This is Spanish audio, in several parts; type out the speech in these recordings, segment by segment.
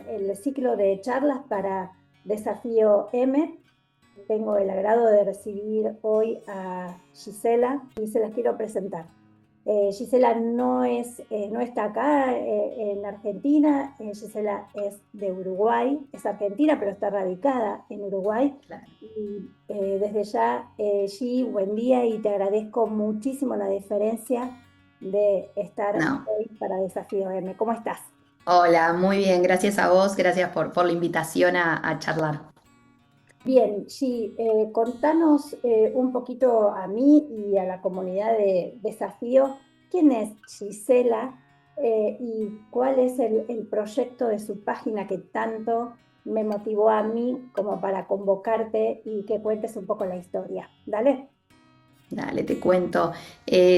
el ciclo de charlas para Desafío M. Tengo el agrado de recibir hoy a Gisela y se las quiero presentar. Gisela no está acá en Argentina. Gisela es de Uruguay, es argentina, pero está radicada en Uruguay. Claro. Y desde ya, Gi, buen día y te agradezco muchísimo la diferencia de estar No. hoy para Desafío M. ¿Cómo estás? Hola, muy bien, gracias a vos, gracias por la invitación a charlar. Bien, Gi, contanos un poquito a mí y a la comunidad de Desafío, ¿quién es Gisela y cuál es el proyecto de su página que tanto me motivó a mí como para convocarte y que cuentes un poco la historia? Dale. Dale, te cuento.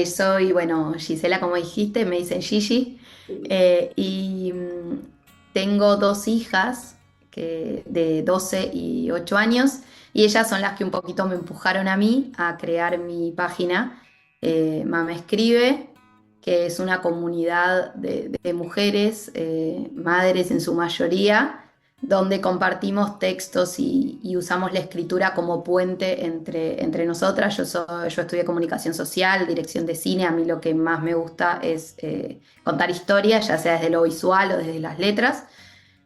Soy, bueno, Gisela, como dijiste, me dicen Gigi, Sí. y tengo dos hijas de 12 y 8 años, y ellas son las que un poquito me empujaron a mí a crear mi página, Mama Escribe, que es una comunidad de mujeres, madres en su mayoría, donde compartimos textos y usamos la escritura como puente entre nosotras. Yo estudié comunicación social, dirección de cine. A mí lo que más me gusta es contar historias, ya sea desde lo visual o desde las letras.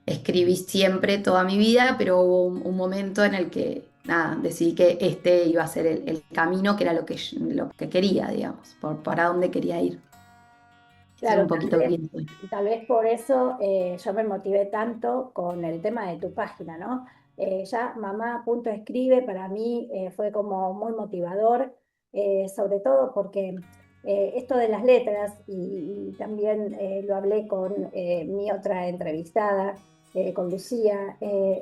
Escribí siempre toda mi vida, pero hubo un momento en el que nada, decidí que este iba a ser el camino, que era lo que quería, digamos, para dónde quería ir. Ese es Claro, un poquito quién soy. tal vez por eso yo me motivé tanto con el tema de tu página, ¿no? Ya mamá.escribe para mí fue como muy motivador, sobre todo porque esto de las letras, y también lo hablé con mi otra entrevistada, con Lucía,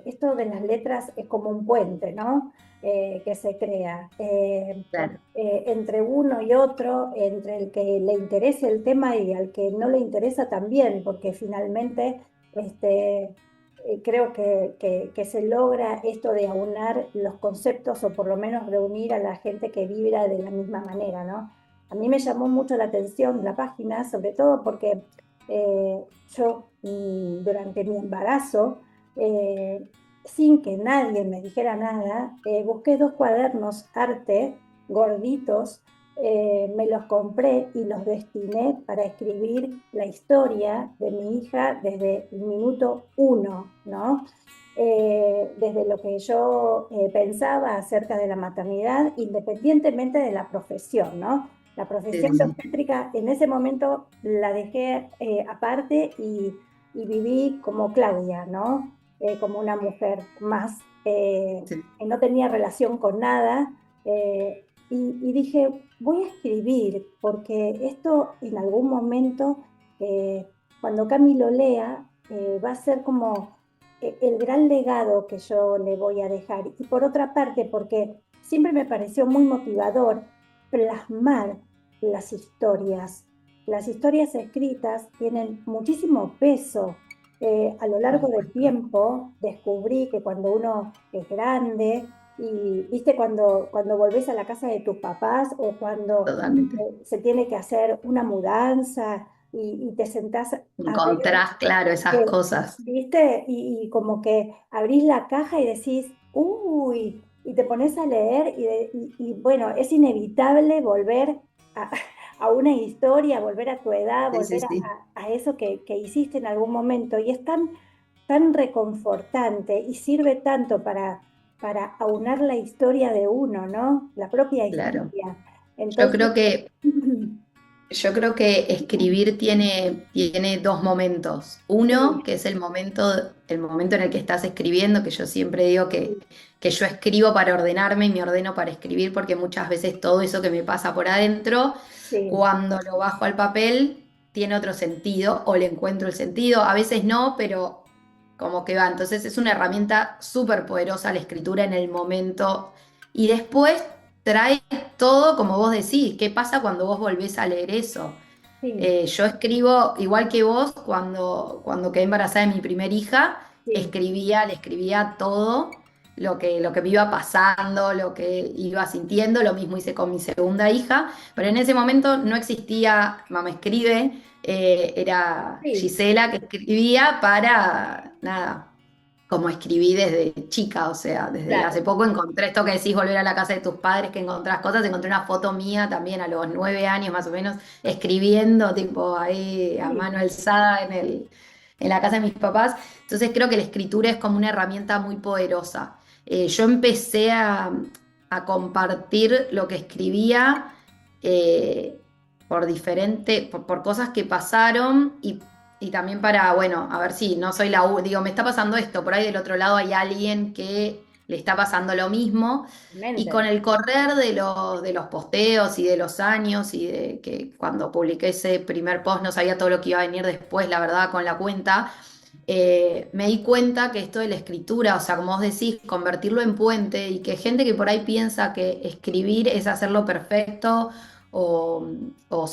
esto de las letras es como un puente, ¿no? Que se crea. Claro. Entre uno y otro, entre el que le interese el tema y al que no le interesa también, porque finalmente creo que se logra esto de aunar los conceptos o por lo menos reunir a la gente que vibra de la misma manera, ¿no? A mí me llamó mucho la atención la página, sobre todo porque yo durante mi embarazo, sin que nadie me dijera nada, busqué dos cuadernos arte gorditos, me los compré y los destiné para escribir la historia de mi hija desde el minuto uno, ¿no? Desde lo que yo pensaba acerca de la maternidad, independientemente de la profesión, ¿no? La Sí, profesión de sí, obstétrica en ese momento la dejé aparte y viví como Claudia, ¿no? Como una mujer más sí. que no tenía relación con nada. Y dije, voy a escribir, porque esto en algún momento, cuando Cami lo lea, va a ser como el gran legado que yo le voy a dejar. Y por otra parte, porque siempre me pareció muy motivador plasmar las historias. Las historias escritas tienen muchísimo peso. A lo Por largo del supuesto. tiempo descubrí que cuando uno es grande y viste cuando volvés a la casa de tus papás o cuando Totalmente. se tiene que hacer una mudanza y te sentás a ver, Encontrás, claro, esas cosas. ¿viste? Y como que abrís la caja y decís, uy, y te pones a leer y bueno, es inevitable volver a, a una historia, volver a tu edad, Sí, sí, volver sí. a eso que hiciste en algún momento. Y es tan reconfortante y sirve tanto para aunar la historia de uno, ¿no? La propia Claro. historia. Yo Entonces, creo que, yo creo que escribir tiene dos momentos. Uno, sí, que es el momento en el que estás escribiendo, que yo siempre digo que yo escribo para ordenarme y me ordeno para escribir, porque muchas veces todo eso que me pasa por adentro, sí, cuando lo bajo al papel, tiene otro sentido o le encuentro el sentido. A veces no, pero como que va. Entonces es una herramienta súper poderosa la escritura en el momento. Y después trae todo como vos decís. ¿Qué pasa cuando vos volvés a leer eso? sí, Yo escribo igual que vos cuando quedé embarazada de mi primer hija, sí, le escribía todo. lo que me iba pasando, lo que iba sintiendo. Lo mismo hice con mi segunda hija, pero en ese momento no existía Mamá Escribe, era Sí, Gisela que escribía para, nada, como escribí desde chica, o sea, desde hace claro. poco encontré esto que decís, volver a la casa de tus padres, que encontrás cosas, encontré una foto mía también a los 9 años más o menos, escribiendo tipo ahí a Sí. mano alzada en la casa de mis papás. Entonces creo que la escritura es como una herramienta muy poderosa. Yo empecé a compartir lo que escribía eh, por cosas que pasaron y también para, bueno, a ver si no soy digo, me está pasando esto, por ahí del otro lado hay alguien que le está pasando lo mismo. Y con Mente. el correr de los posteos y de los años y de que cuando publiqué ese primer post no sabía todo lo que iba a venir después, la verdad, con la cuenta, me di cuenta que esto de la escritura, o sea, como vos decís, convertirlo en puente y que gente que por ahí piensa que escribir es hacerlo perfecto o, o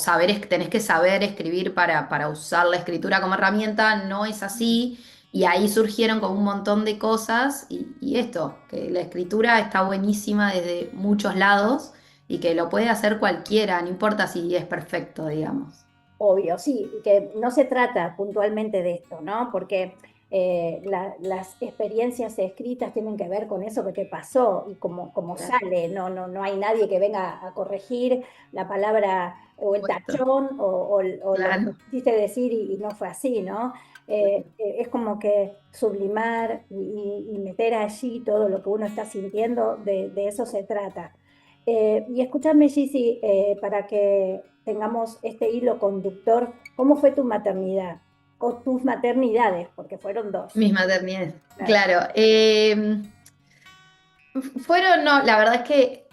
tenés que saber escribir para usar la escritura como herramienta, no es así. Y ahí surgieron como un montón de cosas y esto, que la escritura está buenísima desde muchos lados y que lo puede hacer cualquiera, no importa si es perfecto, digamos. Obvio, sí, que no se trata puntualmente de esto, ¿no? Porque las experiencias escritas tienen que ver con eso que te pasó y como Claro. sale, no hay nadie que venga a corregir la palabra o el Puesto. tachón o lo que Claro. quisiste decir y no fue así, ¿no? Es como que sublimar y meter allí todo lo que uno está sintiendo, de eso se trata. Y escúchame, Gizzy, para que tengamos este hilo conductor, ¿cómo fue tu maternidad? O tus maternidades, porque fueron dos. Mis maternidades. Claro. Claro. Fueron, no, la verdad es que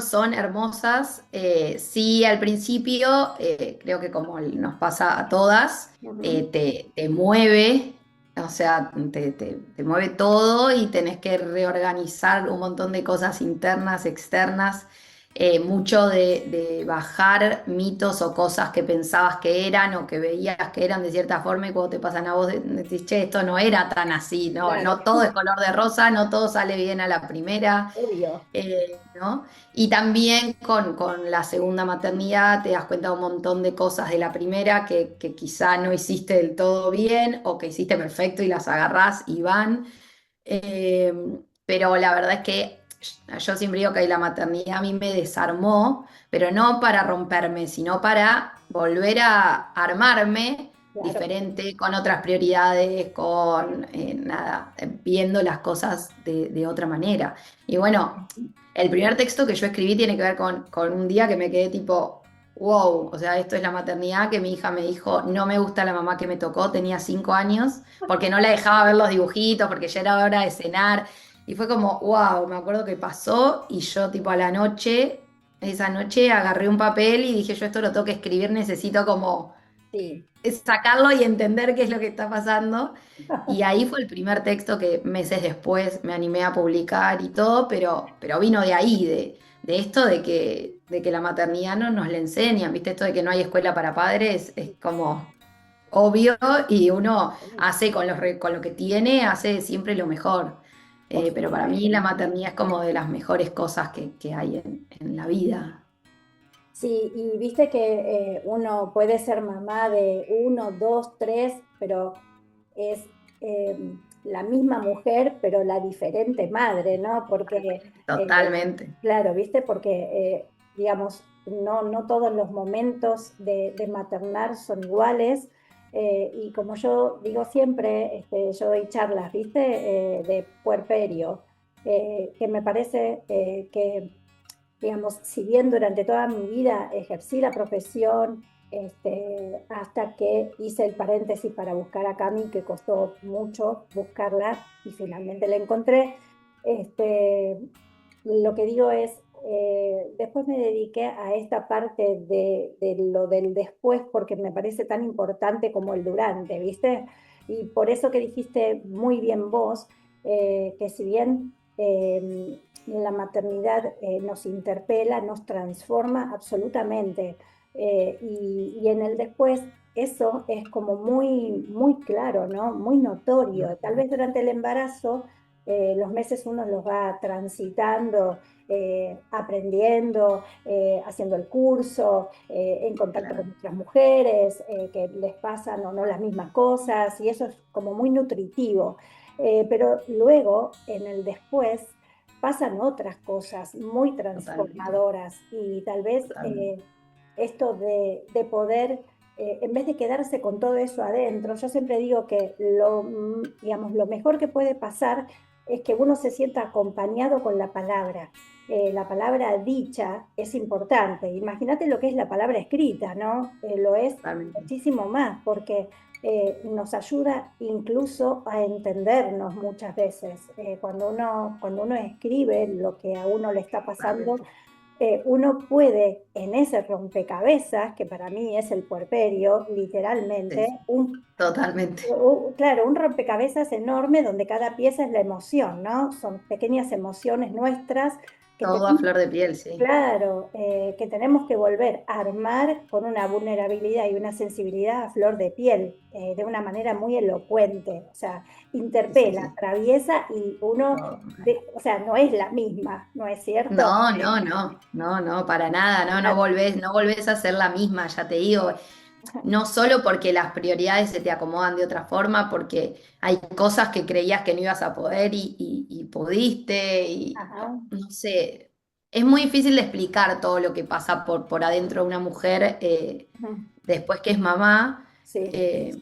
son hermosas. Sí, al principio, creo que como nos pasa a todas, Ujú. te mueve, o sea, te mueve todo y tenés que reorganizar un montón de cosas internas, externas, mucho de bajar mitos o cosas que pensabas que eran o que veías que eran de cierta forma y cuando te pasan a vos decís, che, esto no era tan así, no, Claro, no todo es color de rosa, no todo sale bien a la primera. obvio. ¿No? Y también con la segunda maternidad te das cuenta de un montón de cosas de la primera que quizá no hiciste del todo bien o que hiciste perfecto y las agarrás y van. Eh, pero la verdad es que yo siempre digo que la maternidad a mí me desarmó, pero no para romperme, sino para volver a armarme Claro. diferente, con otras prioridades, con nada, viendo las cosas de otra manera. Y bueno, el primer texto que yo escribí tiene que ver con un día que me quedé tipo, wow, o sea, esto es la maternidad, que mi hija me dijo, no me gusta la mamá que me tocó, tenía 5 años, porque no la dejaba ver los dibujitos, porque ya era hora de cenar. Y fue como, wow, me acuerdo que pasó y yo tipo a la noche, esa noche agarré un papel y dije, yo esto lo tengo que escribir, necesito como Sí. sacarlo y entender qué es lo que está pasando. Y ahí fue el primer texto que meses después me animé a publicar y todo, pero vino de ahí, de esto de que la maternidad no nos la enseñan, ¿viste? Esto de que no hay escuela para padres es como obvio y uno hace con lo que tiene, hace siempre lo mejor. Por Pero para mí la supuesto. maternidad es como de las mejores cosas que hay en la vida. Sí, y viste que uno puede ser mamá de uno, dos, tres, pero es eh, la misma mujer, pero la diferente madre, ¿no? Porque, Totalmente. claro, viste, porque, digamos, no todos los momentos de maternar son iguales. Y como yo digo siempre, yo doy charlas, viste, de puerperio, que me parece que digamos, si bien durante toda mi vida ejercí la profesión, hasta que hice el paréntesis para buscar a Cami, que costó mucho buscarla y finalmente la encontré, este, lo que digo es, después me dediqué a esta parte de lo del después porque me parece tan importante como el durante, ¿viste? Y por eso que dijiste muy bien vos, que si bien la maternidad nos interpela, nos transforma absolutamente, y en el después eso es como muy claro, ¿no? Muy notorio. Tal vez durante el embarazo los meses uno los va transitando, aprendiendo, haciendo el curso, en contacto Claro, con otras mujeres, que les pasan o no las mismas cosas, y eso es como muy nutritivo. Pero luego, en el después, pasan otras cosas muy totalmente, transformadoras y tal vez totalmente. esto de poder, en vez de quedarse con todo eso adentro, yo siempre digo que digamos, lo mejor que puede pasar es que uno se sienta acompañado con la palabra. La palabra dicha es importante. Imagínate lo que es la palabra escrita, ¿no? Lo es Totalmente. muchísimo más, porque nos ayuda incluso a entendernos muchas veces. Cuando uno escribe lo que a uno le está pasando, Totalmente. uno puede en ese rompecabezas, que para mí es el puerperio, Sí, literalmente, sí, totalmente. claro, un rompecabezas enorme donde cada pieza es la emoción, ¿no? Son pequeñas emociones nuestras que Todo a tenemos, flor de piel, sí. claro, que tenemos que volver a armar con una vulnerabilidad y una sensibilidad a flor de piel, de una manera muy elocuente, o sea, Sí, sí, interpela, sí. atraviesa y uno, Todo. o sea, no es la misma, ¿no es cierto? No, no, no, no, no, para nada, no, no volvés a ser la misma, ya te digo, no solo porque las prioridades se te acomodan de otra forma, porque hay cosas que creías que no ibas a poder y pudiste, y Ajá. no sé, es muy difícil de explicar todo lo que pasa por adentro de una mujer Ujú. después que es mamá, Sí, eh,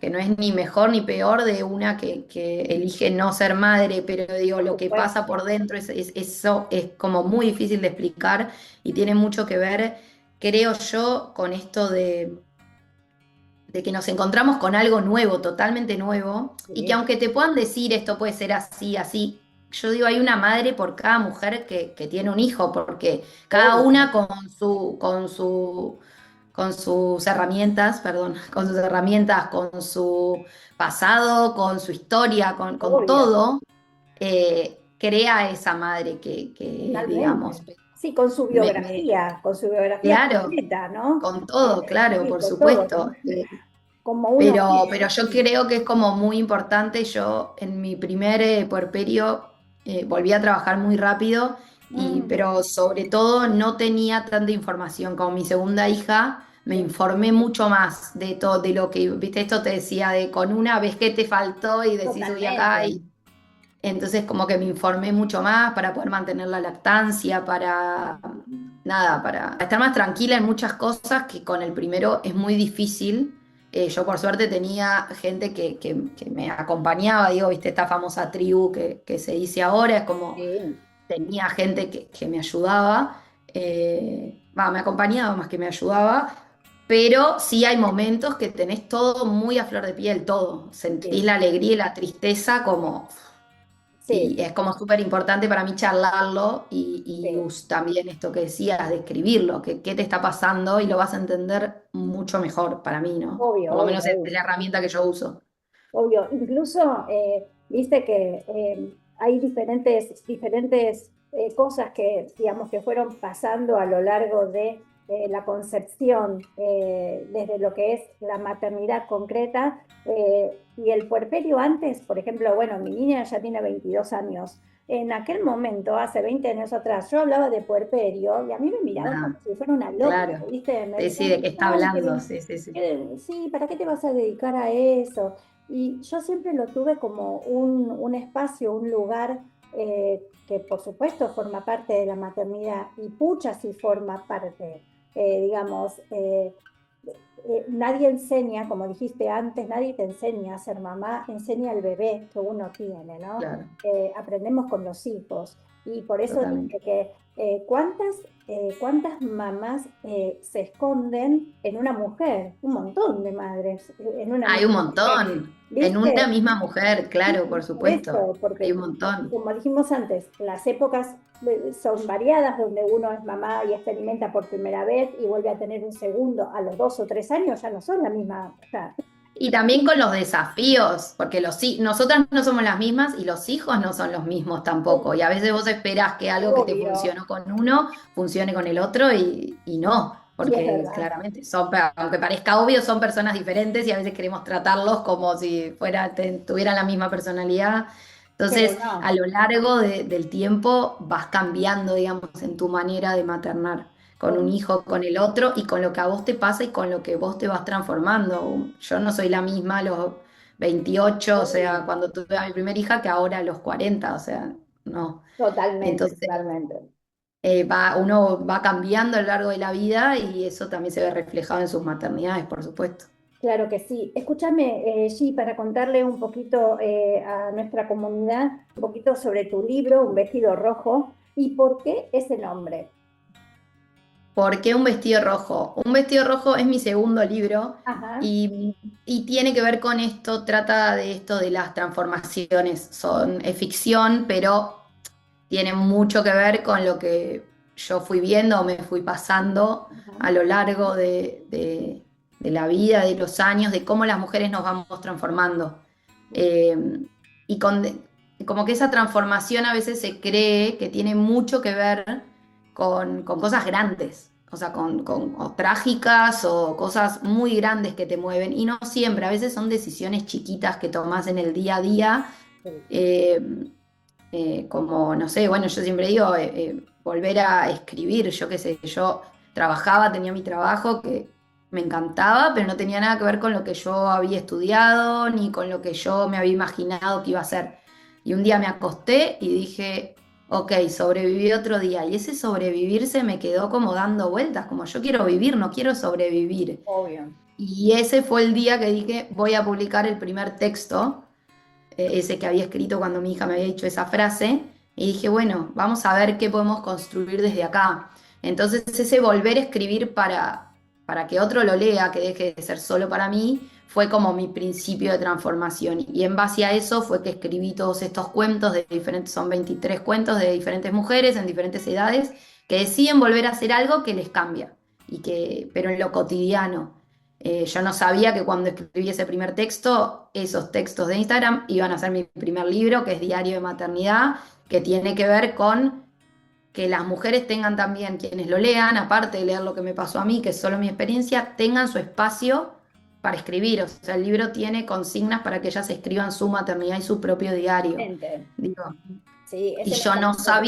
que no es ni mejor ni peor de una que elige no ser madre, pero digo, por lo que pasa supuesto. por dentro, eso es como muy difícil de explicar y tiene mucho que ver, creo yo, con esto de que nos encontramos con algo nuevo, totalmente nuevo, y que Sí. aunque te puedan decir esto puede ser así, así, yo digo, hay una madre por cada mujer que tiene un hijo, porque cada Obvio, una con sus herramientas, perdón, con sus herramientas, con su pasado, con su historia, con obvio, todo, crea esa madre que es, digamos, totalmente. Sí, con su biografía claro, completa, ¿no? con todo, claro, Sí, por con todo, supuesto. como uno Pero es. yo creo que es como muy importante. Yo en mi primer puerperio volví a trabajar muy rápido, Mm, pero sobre todo no tenía tanta información. Con mi segunda hija me sí, informé mucho más de todo, de lo que, viste, esto te decía, de con una vez que te faltó y decís, uy, acá. totalmente. Entonces como que me informé mucho más para poder mantener la lactancia, para nada, para estar más tranquila en muchas cosas que con el primero es muy difícil. Yo por suerte tenía gente que me acompañaba, digo, viste, esta famosa tribu que se dice ahora, es como Sí, tenía gente que me ayudaba, me acompañaba más que me ayudaba, pero sí hay momentos que tenés todo muy a flor de piel, todo. Sentís sí, la alegría y la tristeza como sí, y es como súper importante para mí charlarlo sí, también esto que decías, de escribirlo, que qué te está pasando y lo vas a entender mucho mejor para mí, ¿no? obvio, Por lo obvio, menos es obvio. la herramienta que yo uso. Obvio, incluso viste que hay diferentes cosas que, digamos, que fueron pasando a lo largo de la concepción, desde lo que es la maternidad concreta y el puerperio antes, por ejemplo, bueno, mi niña ya tiene 22 años. En aquel momento, hace 20 años atrás, yo hablaba de puerperio y a mí me miraban como Nada, si fuera una loca, claro. ¿viste? Me Sí, sí, decían, de qué está ay, hablando, sí, sí, sí. sí, ¿para qué te vas a dedicar a eso? Y yo siempre lo tuve como un espacio, un lugar que por supuesto forma parte de la maternidad y pucha si forma parte, digamos, nadie enseña, como dijiste antes, nadie te enseña a ser mamá, enseña al bebé que uno tiene, ¿no? Claro, Aprendemos con los hijos y por eso totalmente. dije que cuántas mamás se esconden en una mujer, un montón de madres en una Hay un misma mujer, montón. En una ¿viste? misma mujer, claro, por Sí, por supuesto. eso, Hay porque un montón. como dijimos antes, las épocas son variadas, donde uno es mamá y experimenta por primera vez y vuelve a tener un segundo a los 2 o 3 años, ya no son la misma, o sea, Y también con los desafíos, porque nosotras no somos las mismas y los hijos no son los mismos tampoco. Y a veces vos esperás que algo que te obvio, funcionó con uno funcione con el otro y no, sí es porque verdad. claramente aunque parezca obvio, son personas diferentes y a veces queremos tratarlos como si tuvieran la misma personalidad. pero Entonces, a no, lo largo del tiempo vas cambiando, digamos, en tu manera de maternar con un to- hijo, con el otro y con lo que a vos te pasa y con lo que vos te vas transformando. Yo no soy la misma a los 28, o sea, obvio. cuando tuve a mi primera hija, que ahora a los 40, o sea, no. Totalmente, Entonces, totalmente. uno va cambiando a lo largo de la vida y eso también se ve reflejado en sus maternidades, por supuesto. Claro que sí. Escúchame, Gi, para contarle un poquito a nuestra comunidad, un poquito sobre tu libro, Un vestido rojo, y por qué ese nombre. ¿Por qué un vestido rojo? Un vestido rojo es mi segundo libro Ajá, y tiene que ver con esto, trata de esto de las transformaciones. Es ficción, pero tiene mucho que ver con lo que yo fui viendo o me fui pasando ajá. a lo largo de la vida, de los años, de cómo las mujeres nos vamos transformando. Eh, y como que esa transformación a veces se cree que tiene mucho que ver con cosas grandes, o sea, o trágicas o cosas muy grandes que te mueven. Y no siempre, a veces son decisiones chiquitas que tomas en el día a día. Sí. eh, Como, no sé, bueno, yo siempre digo, volver a escribir, yo qué sé, yo trabajaba, tenía mi trabajo que me encantaba, pero no tenía nada que ver con lo que yo había estudiado, ni con lo que yo me había imaginado que iba a hacer. Y un día me acosté y dije, ok, sobreviví otro día. Y ese sobrevivir se me quedó como dando vueltas, como yo quiero vivir, no quiero sobrevivir. Obvio. Y ese fue el día que dije, voy a publicar el primer texto, ese que había escrito cuando mi hija me había dicho esa frase, y dije, bueno, vamos a ver qué podemos construir desde acá. Entonces ese volver a escribir para que otro lo lea, que deje de ser solo para mí, fue como mi principio de transformación. Y en base a eso fue que escribí todos estos cuentos de diferentes, son 23 cuentos de diferentes mujeres en diferentes edades, que deciden volver a hacer algo que les cambia, pero en lo cotidiano. Yo no sabía que cuando escribí ese primer texto, esos textos de Instagram iban a ser mi primer libro, que es Diario de Maternidad, que tiene que ver con que las mujeres tengan también, quienes lo lean, aparte de leer lo que me pasó a mí, que es solo mi experiencia, tengan su espacio para escribir. O sea, el libro tiene consignas para que ellas escriban su maternidad y su propio diario. Gente. Digo, Sí, y ese me encantó.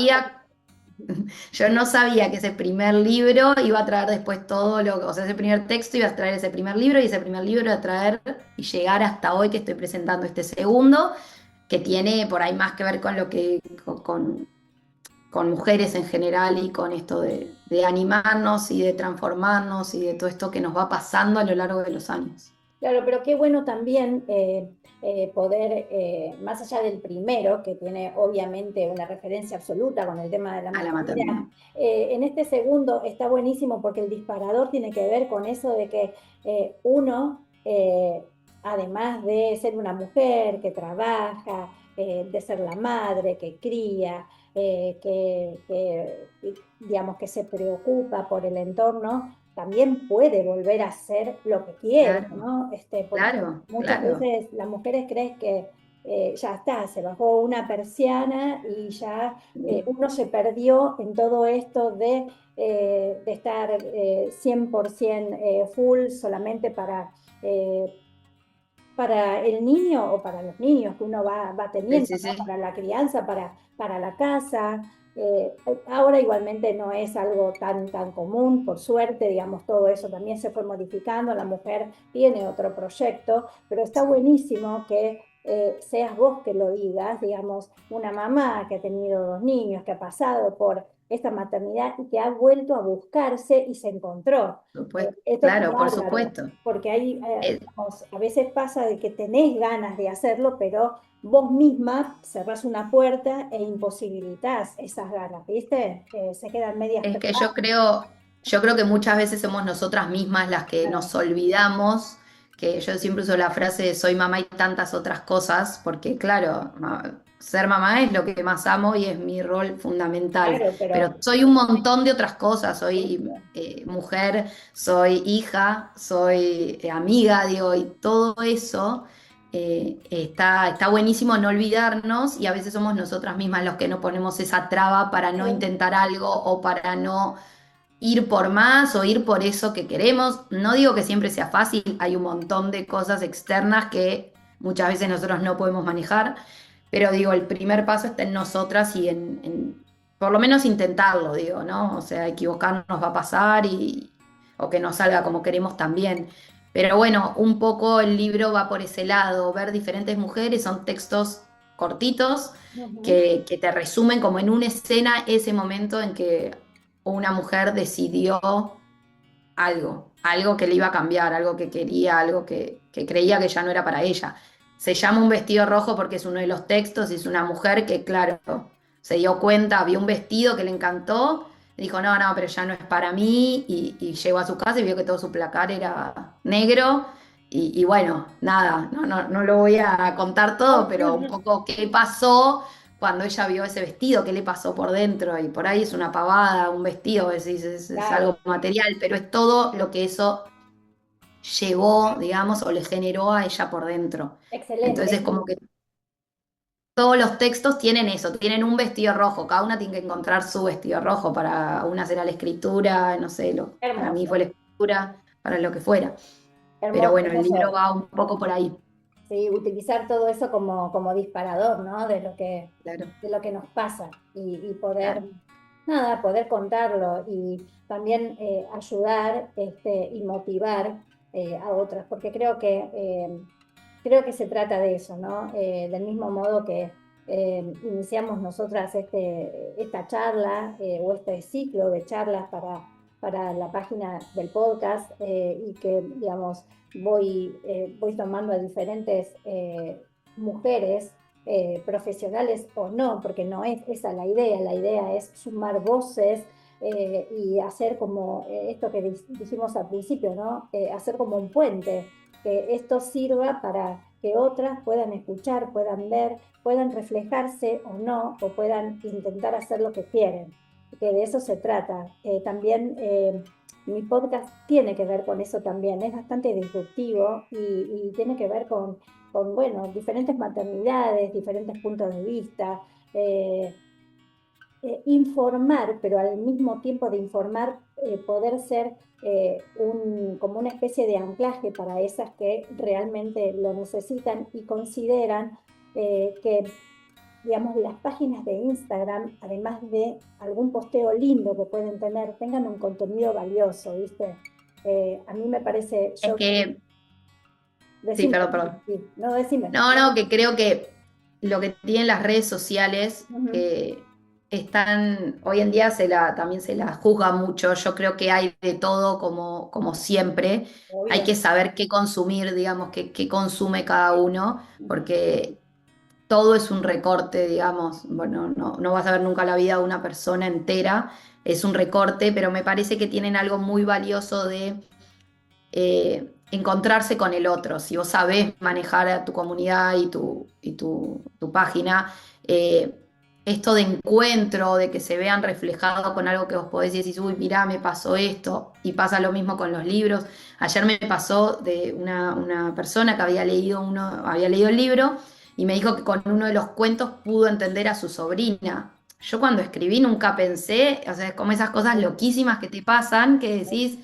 yo no sabía que ese primer libro iba a traer después todo o sea, ese primer texto iba a traer ese primer libro y ese primer libro iba a traer y llegar hasta hoy que estoy presentando este segundo, que tiene por ahí más que ver con lo que, con mujeres en general y con esto de animarnos y de transformarnos y de todo esto que nos va pasando a lo largo de los años. Claro, pero qué bueno también poder, más allá del primero, que tiene obviamente una referencia absoluta con el tema de la A la maternidad, maternidad. en este segundo está buenísimo porque el disparador tiene que ver con eso de que uno, además de ser una mujer que trabaja, de ser la madre que cría, digamos que se preocupa por el entorno, también puede volver a hacer lo que quiere, Claro, ¿no? Porque claro, muchas claro. veces las mujeres creen que ya está, se bajó una persiana y ya uno se perdió en todo esto de estar 100% full solamente para el niño o para los niños que uno va Sí, teniendo, sí, ¿no? sí. Para la crianza, para la casa. Ahora igualmente no es algo tan común, por suerte, digamos, todo eso también se fue modificando, la mujer tiene otro proyecto, pero está buenísimo que seas vos que lo digas, digamos, una mamá que ha tenido dos niños, que ha pasado por esta maternidad y que ha vuelto a buscarse y se encontró. Esto está Claro, por bárbaro supuesto. porque hay, Eh, digamos, a veces pasa de que tenés ganas de hacerlo, pero vos misma cerrás una puerta e imposibilitás esas ganas, ¿viste? Se quedan medias Es que pegadas. yo creo que muchas veces somos nosotras mismas las que nos olvidamos, que yo siempre uso la frase de soy mamá y tantas otras cosas, porque claro, ser mamá es lo que más amo y es mi rol fundamental, Claro, pero pero soy un montón de otras cosas, soy eso, mujer, soy hija, soy amiga, digo, y todo eso. Está buenísimo no olvidarnos y a veces somos nosotras mismas los que no ponemos esa traba para no claro, intentar algo o para no ir por más o ir por eso que queremos. No digo que siempre sea fácil, hay un montón de cosas externas que muchas veces nosotros no podemos manejar, pero digo, el primer paso está en nosotras y por lo menos intentarlo, digo, ¿no? O sea, equivocarnos va a pasar o que no salga como queremos también. Pero bueno, un poco el libro va por ese lado, ver diferentes mujeres, son textos cortitos Ujú. que te resumen como en una escena ese momento en que una mujer decidió algo que le iba a cambiar, algo que quería, algo que creía que ya no era para ella. Se llama Un vestido rojo porque es uno de los textos y es una mujer que, claro, se dio cuenta, vio un vestido que le encantó, y dijo, no, no, pero ya no es para mí, y llegó a su casa y vio que todo su placar era negro. Y bueno, nada, no lo voy a contar todo, pero un poco qué pasó cuando ella vio ese vestido, qué le pasó por dentro, y por ahí es una pavada, un vestido, decís, es Claro, algo material, pero es todo lo que eso llevó, digamos, o le generó a ella por dentro. excelente. Entonces es como que todos los textos tienen eso, tienen un vestido rojo, cada una tiene que encontrar su vestido rojo, para una será la escritura, no sé, para mí fue Hermoso, la escritura, para lo que fuera. Pero hermoso, bueno, el libro hermoso. va un poco por ahí, Sí, utilizar todo eso como disparador, ¿no? claro, De lo que nos pasa y poder, claro. nada, poder contarlo y también ayudar y motivar a otras, porque creo que se trata de eso, ¿no? Del mismo modo que iniciamos nosotras esta charla o este ciclo de charlas para la página del podcast y que, digamos, voy tomando a diferentes mujeres, profesionales o no, porque no es esa la idea es sumar voces y hacer como esto que dijimos al principio, ¿no? Hacer como un puente, que esto sirva para que otras puedan escuchar, puedan ver, puedan reflejarse o no, o puedan intentar hacer lo que quieren, que de eso se trata. También mi podcast tiene que ver con eso también, es bastante disruptivo y tiene que ver bueno, diferentes maternidades, diferentes puntos de vista, eh, informar, pero al mismo tiempo de informar, poder ser como una especie de anclaje para esas que realmente lo necesitan y consideran que, digamos, las páginas de Instagram, además de algún posteo lindo que pueden tener, tengan un contenido valioso, ¿viste? A mí me parece, Es que, sí, decime, perdón, perdón. sí, no, decime. No, no, que creo que lo que tienen las redes sociales, Ujú. que están, hoy en día también se la juzga mucho, yo creo que hay de todo como siempre, hay Obvio. que saber qué consumir, digamos, qué consume cada uno, porque todo es un recorte, digamos, bueno, no vas a ver nunca la vida de una persona entera, es un recorte, pero me parece que tienen algo muy valioso de encontrarse con el otro. Si vos sabés manejar a tu comunidad y tu página, eh, esto de encuentro, de que se vean reflejados con algo que vos podés decir, uy, mirá, me pasó esto, y pasa lo mismo con los libros. Ayer me pasó de una persona que había leído el libro y me dijo que con uno de los cuentos pudo entender a su sobrina. Yo cuando escribí nunca pensé, o sea, es como esas cosas loquísimas que te pasan, que decís,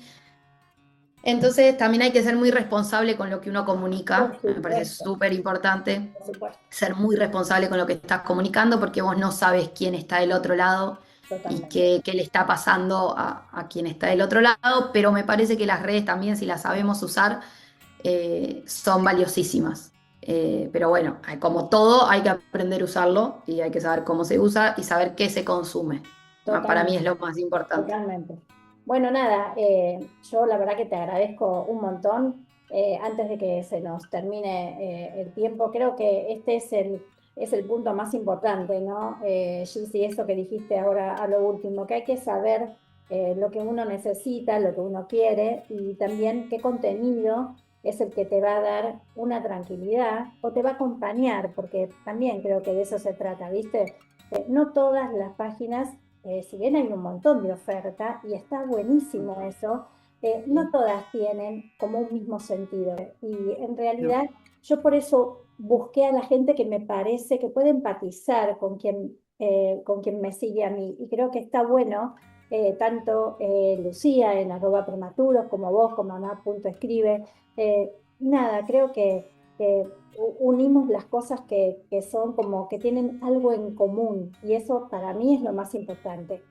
entonces también hay que ser muy responsable con lo que uno Por comunica. Me parece supuesto, súper importante por supuesto, ser muy responsable con lo que estás comunicando porque vos no sabes quién está del otro lado y totalmente. qué le está pasando a quien está del otro lado, pero me parece que las redes también, si las sabemos usar, son valiosísimas. Pero bueno, como todo, hay que aprender a usarlo y hay que saber cómo se usa y saber qué se consume. Para mí es Totalmente, lo más importante. totalmente. Bueno, nada, yo la verdad que te agradezco un montón. Antes de que se nos termine el tiempo, creo que este es el punto más importante, ¿no? Gizzy, eso que dijiste ahora a lo último, que hay que saber lo que uno necesita, lo que uno quiere y también qué contenido es el que te va a dar una tranquilidad o te va a acompañar, porque también creo que de eso se trata, ¿viste? No todas las páginas si bien hay un montón de oferta y está buenísimo eso, no Sí, todas tienen como un mismo sentido. Y en no, realidad yo por eso busqué a la gente que me parece que puede empatizar con quien me sigue a mí. Y creo que está bueno, tanto Lucía en @prematuros, como vos, como Ana.escribe. Nada, creo que unimos las cosas que son como que tienen algo en común y eso para mí es lo más importante.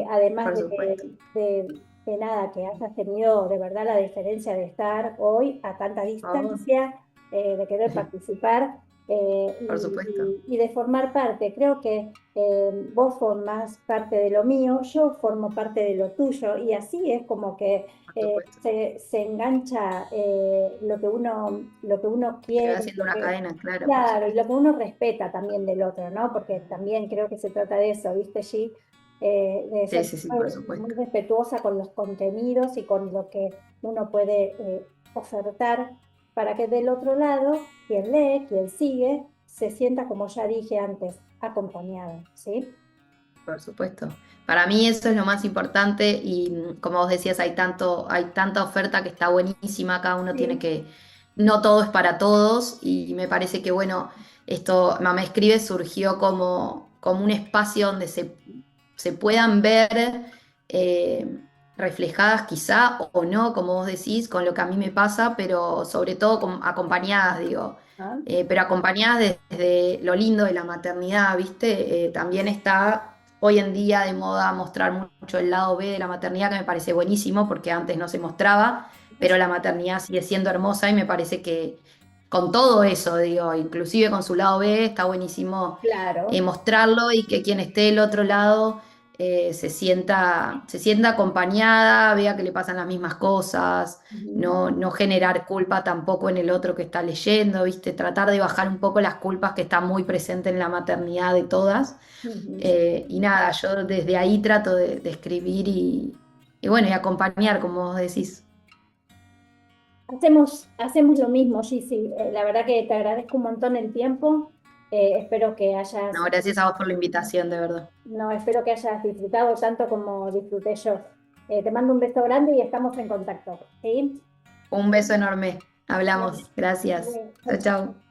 Además por supuesto. de nada, que hayas tenido de verdad la diferencia de estar hoy a tanta Oh, distancia, de querer participar por supuesto, y de formar parte. Creo que vos formás parte de lo mío, yo formo parte de lo tuyo y así es como que por supuesto. se engancha lo que uno Se va quiere, haciendo una cadena, claro, por claro, y lo supuesto. que uno respeta también del otro, ¿no? Porque también creo que se trata de eso, ¿viste, G? De Sí, ser sí, sí, muy, por muy supuesto. respetuosa con los contenidos y con lo que uno puede ofertar para que del otro lado, quien lee, quien sigue, se sienta, como ya dije antes, acompañado, ¿sí? Por supuesto. Para mí eso es lo más importante y como vos decías, hay tanta oferta que está buenísima, cada uno tiene Sí, que, no todo es para todos y me parece que bueno, esto, Mamá Escribe surgió como un espacio donde se puedan ver eh, reflejadas quizá o no, como vos decís, con lo que a mí me pasa, pero sobre todo acompañadas, digo. ¿ah? Pero acompañadas desde lo lindo de la maternidad, ¿viste? También está hoy en día de moda mostrar mucho el lado B de la maternidad, que me parece buenísimo, porque antes no se mostraba, pero la maternidad sigue siendo hermosa y me parece que con todo eso, digo, inclusive con su lado B, está buenísimo Claro. mostrarlo y que quien esté del otro lado se sienta acompañada, vea que le pasan las mismas cosas, Ujú, no generar culpa tampoco en el otro que está leyendo, ¿viste? Tratar de bajar un poco las culpas que están muy presentes en la maternidad de todas. ujú. Y nada, yo desde ahí trato de escribir y bueno, y acompañar, como vos decís. Hacemos lo mismo, Gizzy. La verdad que te agradezco un montón el tiempo. Espero que hayas, No, gracias a vos por la invitación, de verdad. no, espero que hayas disfrutado tanto como disfruté yo. Te mando un beso grande y estamos en contacto. ¿Sí? Un beso enorme. Bueno, Hablamos. Gracias. bueno, chao, Chao, chao. chao.